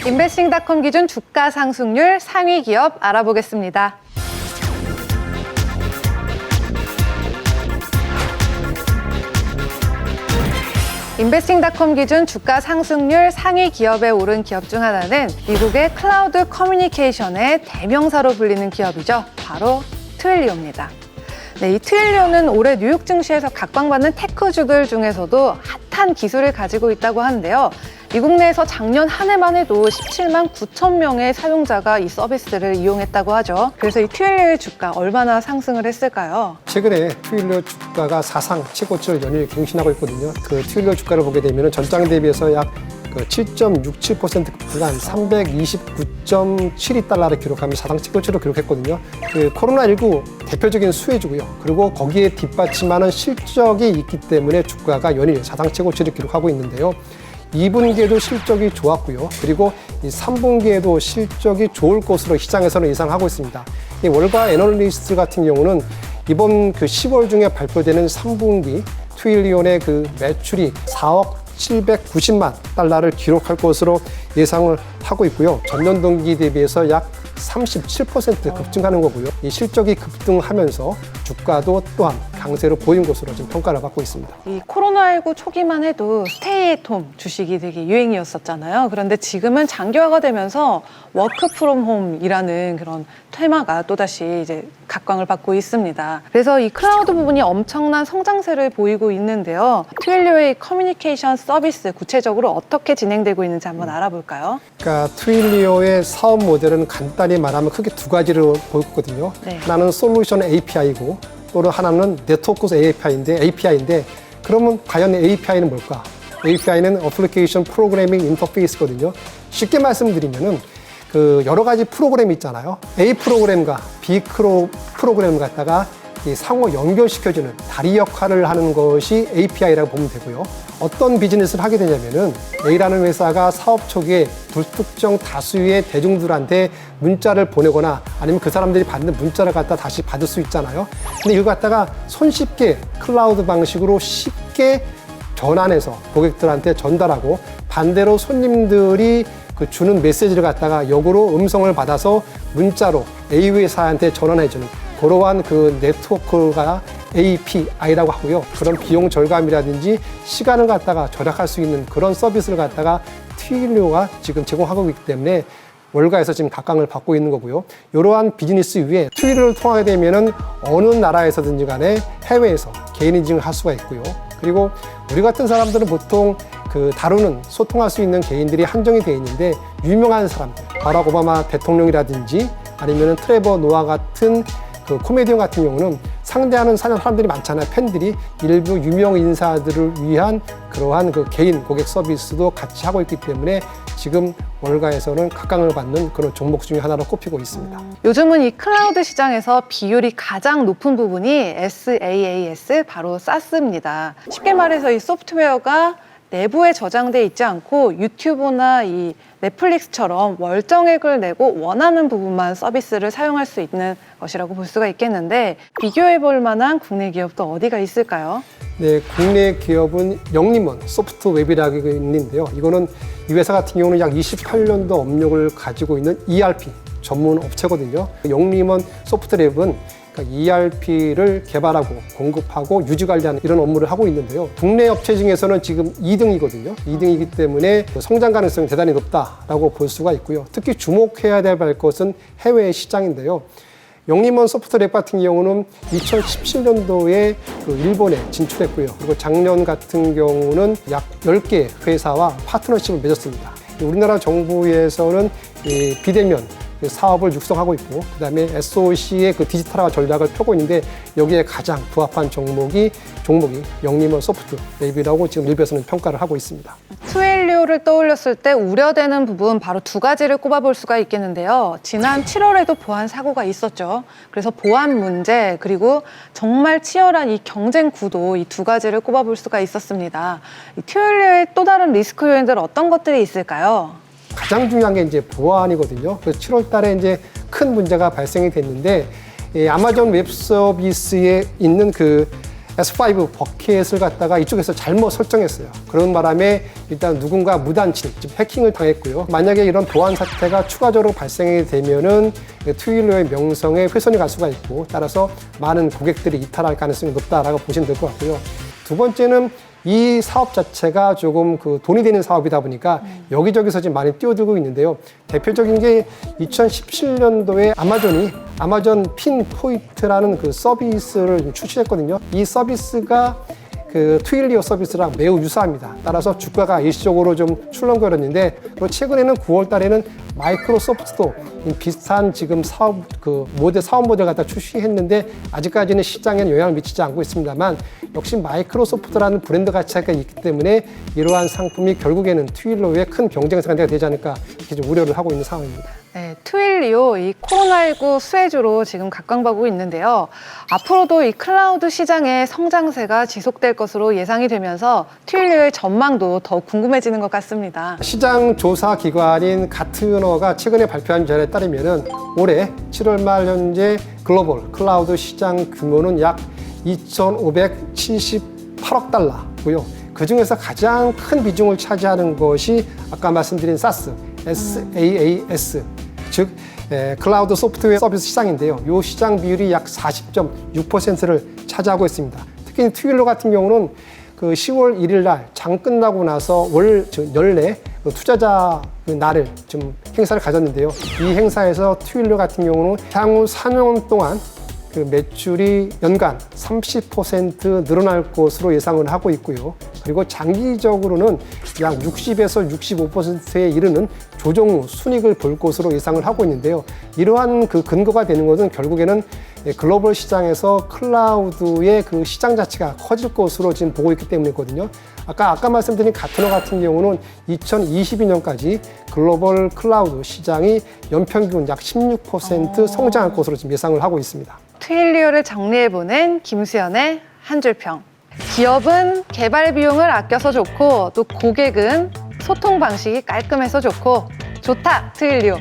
인베스팅닷컴 기준 주가 상승률 상위 기업 알아보겠습니다. 인베스팅닷컴 기준 주가 상승률 상위 기업에 오른 기업 중 하나는 미국의 클라우드 커뮤니케이션의 대명사로 불리는 기업이죠. 바로 트윌리오입니다. 네, 이 트윌리오는 올해 뉴욕 증시에서 각광받는 테크주들 중에서도 핫한 기술을 가지고 있다고 하는데요. 미국 내에서 작년 한 해만 해도 17만 9천 명의 사용자가 이 서비스를 이용했다고 하죠. 그래서 이 트윌리오의 주가 얼마나 상승을 했을까요? 최근에 트윌리오 주가가 사상 최고치를 연일 갱신하고 있거든요. 그 트윌리오 주가를 보게 되면 전장 대비해서 약 7.67% 급등한 329.72달러를 기록하며 사상 최고치를 기록했거든요. 그 코로나19 대표적인 수혜주고요. 그리고 거기에 뒷받침하는 실적이 있기 때문에 주가가 연일 사상 최고치를 기록하고 있는데요. 2분기에도 실적이 좋았고요. 그리고 이 3분기에도 실적이 좋을 것으로 시장에서는 예상하고 있습니다. 이 월가 애널리스트 같은 경우는 이번 그 10월 중에 발표되는 3분기 트윌리온의 그 매출이 4억 790만 달러를 기록할 것으로 예상을 하고 있고요. 전년 동기 대비해서 약 37% 급증하는 거고요. 이 실적이 급등하면서 주가도 또한 강세로 보인 것으로 지금 평가를 받고 있습니다. 이 코로나19 초기만 해도 스테이 앳 홈 주식이 되게 유행이었었잖아요. 그런데 지금은 장기화가 되면서 워크 프롬 홈이라는 그런 테마가 또다시 이제 각광을 받고 있습니다. 그래서 이 클라우드 부분이 엄청난 성장세를 보이고 있는데요. 트윌리오의 커뮤니케이션 서비스 구체적으로 어떻게 진행되고 있는지 한번 알아볼까요? 그러니까 트윌리오의 사업 모델은 간단히 말하면 크게 두 가지로 보였거든요. 네. 하나는 솔루션 API고 또는 하나는 네트워크 API인데 그러면 과연 API는 뭘까? API는 어플리케이션 프로그래밍 인터페이스거든요. 쉽게 말씀드리면은 그 여러 가지 프로그램이 있잖아요. A 프로그램과 B 프로그램을 갖다가 이 상호 연결시켜주는 다리 역할을 하는 것이 API라고 보면 되고요. 어떤 비즈니스를 하게 되냐면은 A라는 회사가 사업 초기에 불특정 다수의 대중들한테 문자를 보내거나 아니면 그 사람들이 받는 문자를 갖다 다시 받을 수 있잖아요. 근데 이거 갖다가 손쉽게 클라우드 방식으로 쉽게 전환해서 고객들한테 전달하고 반대로 손님들이 그 주는 메시지를 갖다가 역으로 음성을 받아서 문자로 A 회사한테 전환해주는 그러한 그 네트워크가 API라고 하고요. 그런 비용 절감이라든지 시간을 갖다가 절약할 수 있는 그런 서비스를 갖다가 트윌리오가 지금 제공하고 있기 때문에 월가에서 지금 각광을 받고 있는 거고요. 이러한 비즈니스 위에 트윌리오를 통하게 되면은 어느 나라에서든지 간에 해외에서 개인 인증을 할 수가 있고요. 그리고 우리 같은 사람들은 보통 그 다루는 소통할 수 있는 개인들이 한정이 되어 있는데 유명한 사람들, 바락 오바마 대통령이라든지 아니면은 트레버 노아 같은 그 코미디언 같은 경우는 상대하는 사람들이 많잖아요. 팬들이 일부 유명 인사들을 위한 그러한 그 개인 고객 서비스도 같이 하고 있기 때문에 지금 월가에서는 각광을 받는 그런 종목 중에 하나로 꼽히고 있습니다. 요즘은 이 클라우드 시장에서 비율이 가장 높은 부분이 SaaS, 바로 SaaS입니다. 쉽게 말해서 이 소프트웨어가 내부에 저장돼 있지 않고 유튜브나 이 넷플릭스처럼 월정액을 내고 원하는 부분만 서비스를 사용할 수 있는 것이라고 볼 수가 있겠는데 비교해 볼 만한 국내 기업도 어디가 있을까요? 네, 국내 기업은 영림원 소프트웹이라고 있는데요. 이거는 이 회사 같은 경우는 약 28년도 업력을 가지고 있는 ERP 전문 업체거든요. 영림원 소프트웹은 그러니까 ERP를 개발하고 공급하고 유지 관리하는 이런 업무를 하고 있는데요. 국내 업체 중에서는 지금 2등이거든요. 2등이기 때문에 성장 가능성이 대단히 높다라고 볼 수가 있고요. 특히 주목해야 될 것은 해외 시장인데요. 영림원 소프트랩 같은 경우는 2017년도에 그 일본에 진출했고요. 그리고 작년 같은 경우는 약 10개 회사와 파트너십을 맺었습니다. 우리나라 정부에서는 이 비대면 사업을 육성하고 있고 그다음에 SOC의 그 디지털화 전략을 펴고 있는데 여기에 가장 부합한 종목이 영림원 소프트랩이라고 지금 일부에서는 평가를 하고 있습니다. 트윌리오를 떠올렸을 때 우려되는 부분 바로 두 가지를 꼽아볼 수가 있겠는데요. 지난 7월에도 보안 사고가 있었죠. 그래서 보안 문제 그리고 정말 치열한 이 경쟁 구도 이 두 가지를 꼽아볼 수가 있었습니다. 이 트윌리오의 또 다른 리스크 요인들 어떤 것들이 있을까요? 가장 중요한 게 이제 보안이거든요. 그래서 7월 달에 이제 큰 문제가 발생이 됐는데 아마존 웹 서비스에 있는 그 S5 버켓을 갖다가 이쪽에서 잘못 설정했어요. 그런 바람에 일단 누군가 무단 침입, 즉 해킹을 당했고요. 만약에 이런 보안 사태가 추가적으로 발생이 되면은 트윌러의 명성에 훼손이 갈 수가 있고, 따라서 많은 고객들이 이탈할 가능성이 높다라고 보시면 될 것 같고요. 두 번째는 이 사업 자체가 조금 돈이 되는 사업이다 보니까 여기저기서 지금 많이 뛰어들고 있는데요. 대표적인 게 2017년도에 아마존이 아마존 핀 포인트라는 서비스를 출시했거든요. 이 서비스가 트윌리오 서비스랑 매우 유사합니다. 따라서 주가가 일시적으로 좀 출렁거렸는데, 그리고 최근에는 9월 달에는 마이크로소프트도 비슷한 지금 사업 모델 갖다 출시했는데, 아직까지는 시장에 영향을 미치지 않고 있습니다만, 역시 마이크로소프트라는 브랜드 가치가 있기 때문에 이러한 상품이 결국에는 트윌리오의 큰 경쟁 상대가 되지 않을까, 이렇게 좀 우려를 하고 있는 상황입니다. 네, 트윌리오 이 코로나19 수혜주로 지금 각광받고 있는데요. 앞으로도 이 클라우드 시장의 성장세가 지속될 것으로 예상이 되면서 트윌리오의 전망도 더욱 궁금해지는 것 같습니다. 시장 조사 기관인 가트너가 최근에 발표한 자료에 따르면은 올해 7월 말 현재 글로벌 클라우드 시장 규모는 약 2,578억 달러고요. 그 중에서 가장 큰 비중을 차지하는 것이 아까 말씀드린 SaaS, 즉 클라우드 소프트웨어 서비스 시장인데요. 이 시장 비율이 약 40.6%를 차지하고 있습니다. 특히 트윌러 같은 경우는 10월 1일 날 장 끝나고 나서 연례 투자자 날을 좀 행사를 가졌는데요. 이 행사에서 트윌러 같은 경우는 향후 4년 동안 매출이 연간 30% 늘어날 것으로 예상을 하고 있고요. 그리고 장기적으로는 약 60에서 65%에 이르는 조정 후 순이익을 볼 것으로 예상을 하고 있는데요. 이러한 근거가 되는 것은 결국에는 글로벌 시장에서 클라우드의 시장 자체가 커질 것으로 지금 보고 있기 때문이거든요. 아까 말씀드린 가트너 같은 경우는 2022년까지 글로벌 클라우드 시장이 연평균 약 16% 성장할 것으로 지금 예상을 하고 있습니다. 트윌리오를 정리해보는 김수연의 한 줄평. 기업은 개발 비용을 아껴서 좋고, 또 고객은 소통 방식이 깔끔해서 좋고, 좋다 트윌리오.